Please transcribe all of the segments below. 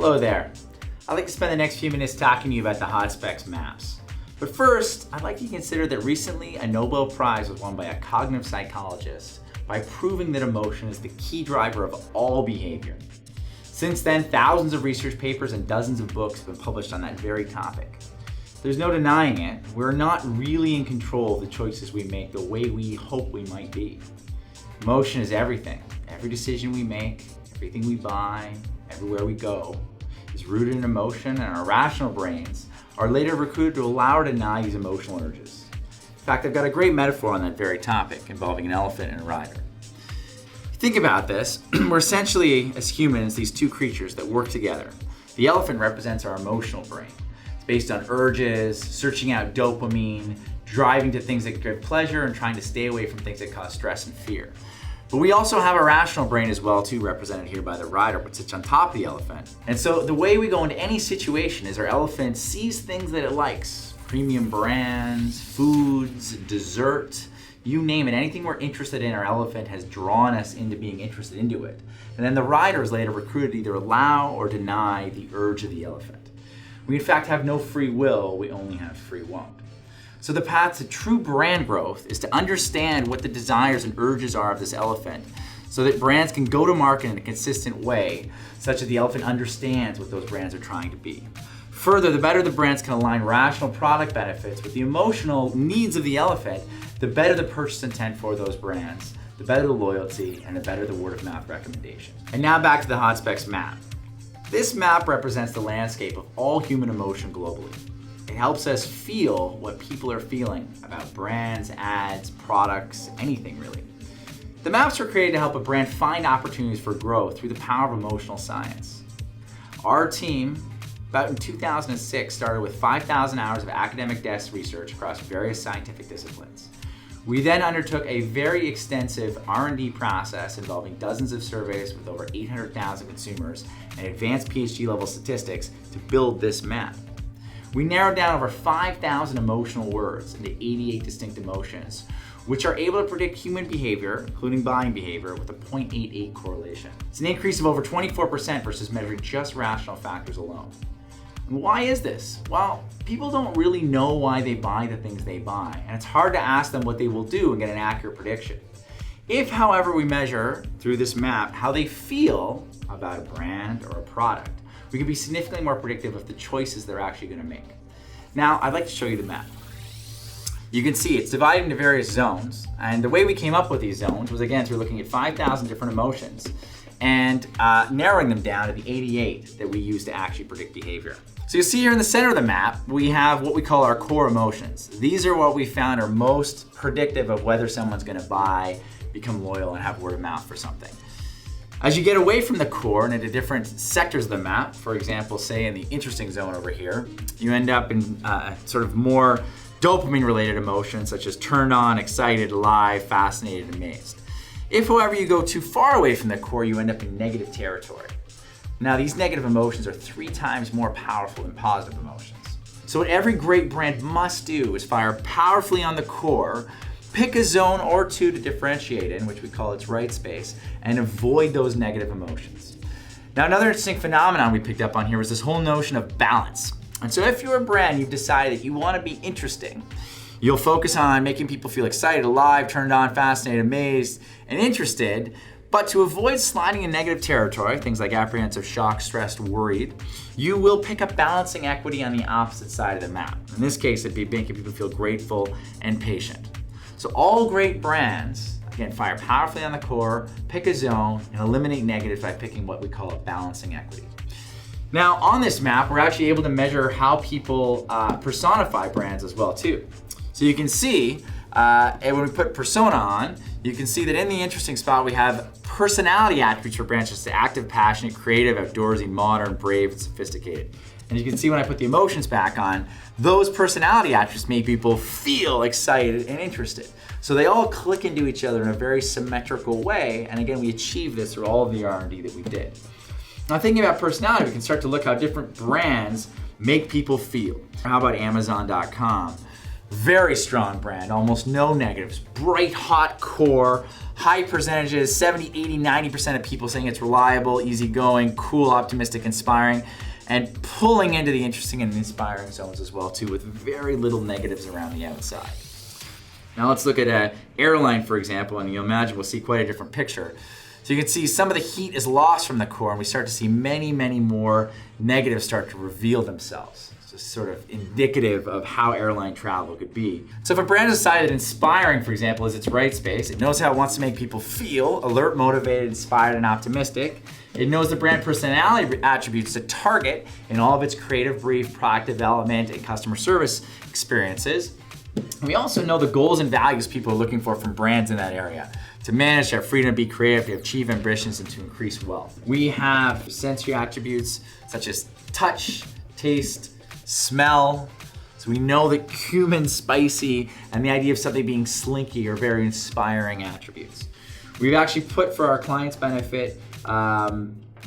Hello there. I'd like to spend the next few minutes talking to you about the Hotspex maps. But first, I'd like you to consider that recently a Nobel Prize was won by a cognitive psychologist by proving that emotion is the key driver of all behavior. Since then, thousands of research papers and dozens of books have been published on that very topic. There's no denying it, we're not really in control of the choices we make the way we hope we might be. Emotion is everything. Every decision we make, everything we buy, everywhere we go, is rooted in emotion, and our rational brains are later recruited to allow or deny these emotional urges. In fact, I've got a great metaphor on that very topic involving an elephant and a rider. Think about this, we're essentially, as humans, these two creatures that work together. The elephant represents our emotional brain. It's based on urges, searching out dopamine, driving to things that give pleasure, and trying to stay away from things that cause stress and fear. But we also have a rational brain as well too, represented here by the rider, which sits on top of the elephant. And so the way we go into any situation is our elephant sees things that it likes. Premium brands, foods, dessert, you name it. Anything we're interested in, our elephant has drawn us into being interested into it. And then the rider is later recruited to either allow or deny the urge of the elephant. We in fact have no free will, we only have free want. So the path to true brand growth is to understand what the desires and urges are of this elephant so that brands can go to market in a consistent way such that the elephant understands what those brands are trying to be. Further, the better the brands can align rational product benefits with the emotional needs of the elephant, the better the purchase intent for those brands, the better the loyalty, and the better the word of mouth recommendation. And now back to the Hotspex map. This map represents the landscape of all human emotion globally. It helps us feel what people are feeling about brands, ads, products, anything really. The maps were created to help a brand find opportunities for growth through the power of emotional science. Our team, about in 2006, started with 5,000 hours of academic desk research across various scientific disciplines. We then undertook a very extensive R&D process involving dozens of surveys with over 800,000 consumers and advanced PhD level statistics to build this map. We narrowed down over 5,000 emotional words into 88 distinct emotions, which are able to predict human behavior, including buying behavior, with a 0.88 correlation. It's an increase of over 24% versus measuring just rational factors alone. And why is this? Well, people don't really know why they buy the things they buy, and it's hard to ask them what they will do and get an accurate prediction. If, however, we measure through this map how they feel about a brand or a product, we can be significantly more predictive of the choices they're actually going to make. Now, I'd like to show you the map. You can see it's divided into various zones, and the way we came up with these zones was, again, through looking at 5,000 different emotions and narrowing them down to the 88 that we use to actually predict behavior. So you see here in the center of the map, we have what we call our core emotions. These are what we found are most predictive of whether someone's going to buy, become loyal, and have word of mouth for something. As you get away from the core and into different sectors of the map, for example, say in the interesting zone over here, you end up in sort of more dopamine-related emotions such as turned on, excited, alive, fascinated, amazed. If, however, you go too far away from the core, you end up in negative territory. Now, these negative emotions are 3 times more powerful than positive emotions. So what every great brand must do is fire powerfully on the core, pick a zone or two to differentiate in, which we call its right space, and avoid those negative emotions. Now, another interesting phenomenon we picked up on here was this whole notion of balance. And so if you're a brand, you've decided that you want to be interesting, you'll focus on making people feel excited, alive, turned on, fascinated, amazed, and interested. But to avoid sliding in negative territory, things like apprehensive, shocked, stressed, worried, you will pick up balancing equity on the opposite side of the map. In this case, it'd be making people feel grateful and patient. So all great brands, again, fire powerfully on the core, pick a zone, and eliminate negatives by picking what we call a balancing equity. Now, on this map, we're actually able to measure how people personify brands as well, too. So you can see, and when we put persona on, you can see that in the interesting spot, we have personality attributes for brands such as active, passionate, creative, outdoorsy, modern, brave, and sophisticated. And you can see when I put the emotions back on, those personality attributes make people feel excited and interested. So they all click into each other in a very symmetrical way. And again, we achieve this through all of the R&D that we did. Now, thinking about personality, we can start to look how different brands make people feel. How about Amazon.com? Very strong brand, almost no negatives. Bright, hot core, high percentages, 70, 80, 90% of people saying it's reliable, easygoing, cool, optimistic, inspiring, and pulling into the interesting and inspiring zones as well too, with very little negatives around the outside. Now let's look at an airline, for example, and you'll imagine we'll see quite a different picture. So you can see some of the heat is lost from the core, and we start to see many, many more negatives start to reveal themselves. It's just sort of indicative of how airline travel could be. So if a brand has decided that inspiring, for example, is its right space, it knows how it wants to make people feel alert, motivated, inspired, and optimistic. It knows the brand personality attributes to target in all of its creative brief, product development, and customer service experiences. We also know the goals and values people are looking for from brands in that area. To manage, to have freedom to be creative, to achieve ambitions, and to increase wealth. We have sensory attributes such as touch, taste, smell. So we know that cumin, spicy, and the idea of something being slinky are very inspiring attributes. We've actually put for our clients' benefit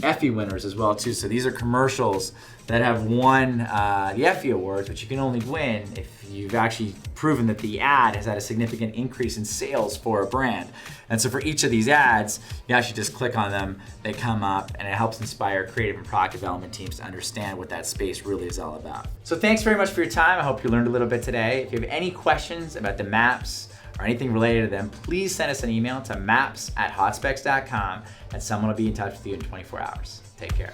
Effie winners as well too. So these are commercials that have won the Effie Awards, which you can only win if you've actually proven that the ad has had a significant increase in sales for a brand. And so for each of these ads, you actually just click on them, they come up, and it helps inspire creative and product development teams to understand what that space really is all about. So thanks very much for your time. I hope you learned a little bit today. If you have any questions about the maps or anything related to them, please send us an email to maps@hotspex.com and someone will be in touch with you in 24 hours. Take care.